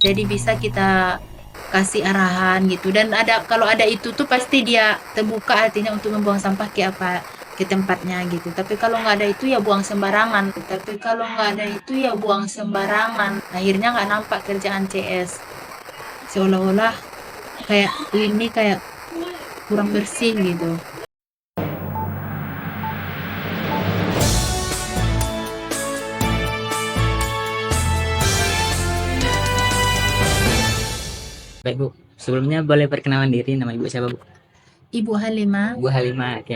Jadi bisa kita kasih arahan gitu. Dan kalau ada itu tuh pasti dia terbuka artinya untuk membuang sampah ke tempatnya gitu. Tapi kalau nggak ada itu ya buang sembarangan. Akhirnya nggak nampak kerjaan CS. Seolah-olah kayak ini kayak kurang bersih gitu. Baik Bu, sebelumnya boleh perkenalan diri, nama Ibu siapa Bu? Ibu Halimah. Bu Halimah, oke.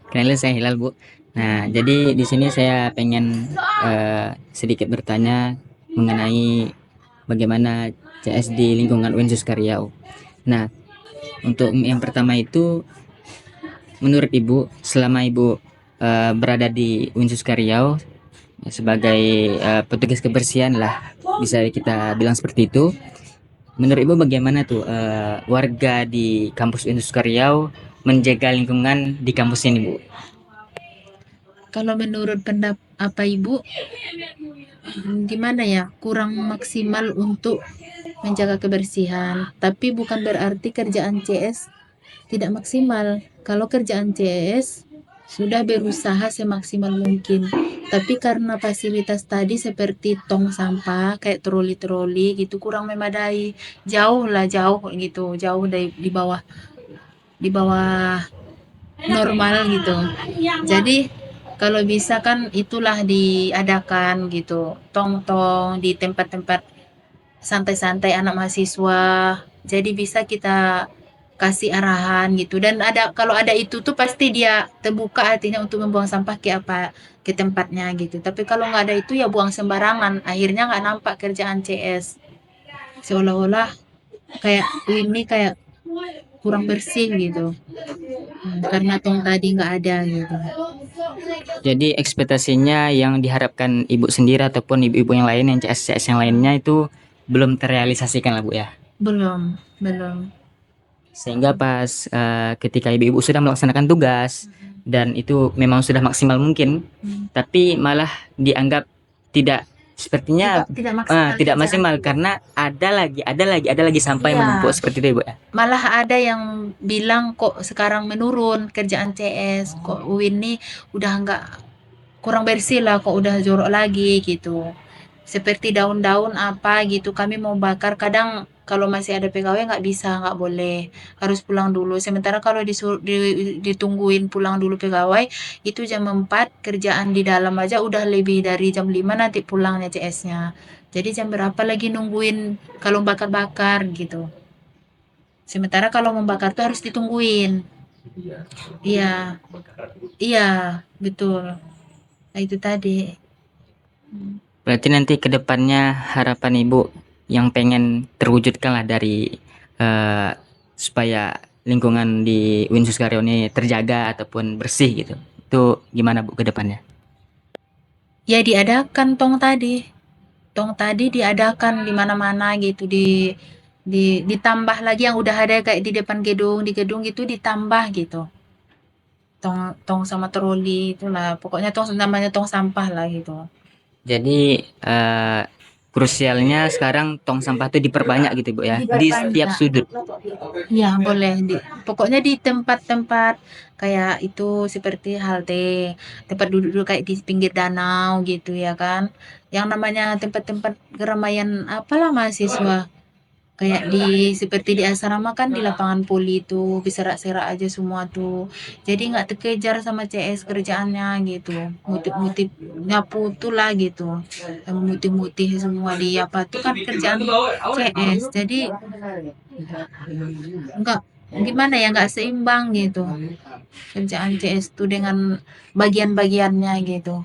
Kenalin saya Hilal Bu. Nah, jadi di sini saya pengen sedikit bertanya mengenai bagaimana CS di lingkungan UIN Suskaryau. Nah, untuk yang pertama itu, menurut Ibu, selama Ibu berada di UIN Suskaryau sebagai petugas kebersihan lah, bisa kita bilang seperti itu. Menurut Ibu bagaimana tuh warga di kampus UIN Suskaryau menjaga lingkungan di kampus ini, Bu? Kalau menurut pendapat apa Ibu, gimana ya, kurang maksimal untuk menjaga kebersihan. Tapi bukan berarti kerjaan CS tidak maksimal. Kalau kerjaan CS sudah berusaha semaksimal mungkin. Tapi karena fasilitas tadi seperti tong sampah, kayak troli-troli gitu kurang memadai. Jauh gitu, jauh di bawah normal gitu. Jadi kalau bisa kan itulah diadakan gitu, tong-tong di tempat-tempat santai-santai anak mahasiswa. Jadi bisa kita kasih arahan gitu. Dan kalau ada itu tuh pasti dia terbuka artinya untuk membuang sampah ke tempatnya gitu. Tapi kalau nggak ada itu ya buang sembarangan. Akhirnya nggak nampak kerjaan CS. Seolah-olah kayak ini kayak kurang bersih gitu. Karena tong tadi nggak ada gitu. Jadi ekspektasinya yang diharapkan Ibu sendiri ataupun ibu-ibu yang lain yang CS-CS yang lainnya itu belum terrealisasikan lah Bu ya. Belum. Sehingga pas ketika ibu-ibu sudah melaksanakan tugas dan itu memang sudah maksimal mungkin, tapi malah dianggap tidak sepertinya tidak maksimal karena ada lagi sampah yang menumpuk seperti itu, Bu ya. Malah ada yang bilang kok sekarang menurun kerjaan CS, kok UIN nih udah nggak, kurang bersih lah, kok udah jorok lagi gitu. Seperti daun-daun apa gitu kami mau bakar, kadang kalau masih ada pegawai nggak boleh, harus pulang dulu. Sementara kalau ditungguin pulang dulu pegawai itu jam 4, kerjaan di dalam aja udah lebih dari jam 5 nanti pulangnya CS-nya. Jadi jam berapa lagi nungguin kalau bakar-bakar gitu. Sementara kalau membakar tuh harus ditungguin. Iya, iya, betul. Nah, itu tadi. Berarti nanti ke depannya harapan Ibu yang pengen terwujudkan lah dari eh, supaya lingkungan di UIN Suskaryau ini terjaga ataupun bersih gitu. Itu gimana Bu ke depannya? Ya diadakan tong tadi. Tong tadi diadakan di mana-mana gitu, ditambah lagi yang udah ada kayak di depan gedung, di gedung gitu ditambah gitu. Tong tong sama troli itulah. Pokoknya tong namanya tong sampah lah gitu. Jadi krusialnya sekarang tong sampah itu diperbanyak gitu Bu ya, di setiap sudut. Ya, boleh. Pokoknya di tempat-tempat kayak itu seperti halte, tempat duduk-duduk kayak di pinggir danau gitu ya kan. Yang namanya tempat-tempat keramaian apalah mahasiswa. Kayak seperti di asrama kan di lapangan poli itu diserak-serak aja semua tuh. Jadi nggak terkejar sama CS kerjaannya gitu. Mutip-mutip nyapu tuh lah gitu. Mutih-mutih semua di apa tuh kan kerjaan CS. Jadi nggak, gimana ya, nggak seimbang gitu kerjaan CS tuh dengan bagian-bagiannya gitu.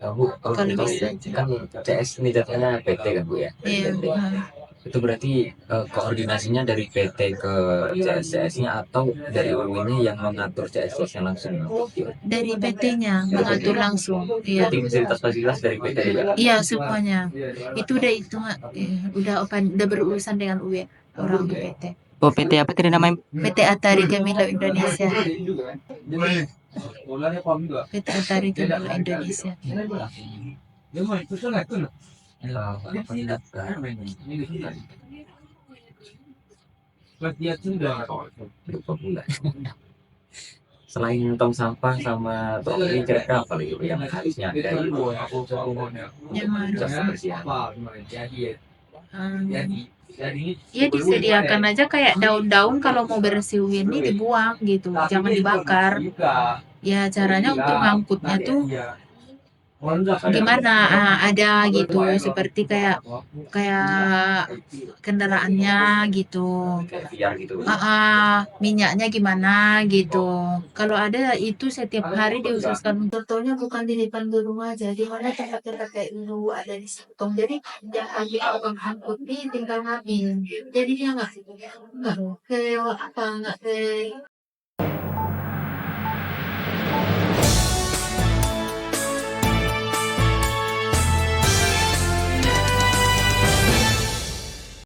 Bu, kalau Kalau kita bisa kan CS ini jatuhnya PT kan Bu ya. iya, Itu berarti koordinasinya dari PT ke CS-CS-nya atau dari UIN-nya yang mengatur CS-CS-nya langsung? dari PT-nya mengatur langsung. Iya. Berarti fasilitas-fasilitas dari PT juga? Iya, semuanya. Itu udah berurusan dengan UN, orang di PT. Oh, PT apa tadi namanya? PT Atari Gemilau Indonesia. PT Atari Gemilau Indonesia. apa enggak lupa pula. Selain tong sampah sama tong ini kira-kira apa lagi yang harusnya ada di Yang harus kebersihan? ya disediakan aja kayak daun-daun kalau mau bersihin ini dibuang gitu, jangan dibakar. Ya caranya untuk ngangkutnya tuh gimana? Ada gitu seperti kayak kayak kendaraannya gitu. Biar gitu. Minyaknya gimana gitu. Kalau ada itu setiap hari diusahakan. Contohnya bukan di depan rumah aja, di mana tempat-tempat kayak dulu ada di Sintong. Jadi yang ambil abang angkut nih tinggal ngambil. Jadi dia nggak ke apa nggak ke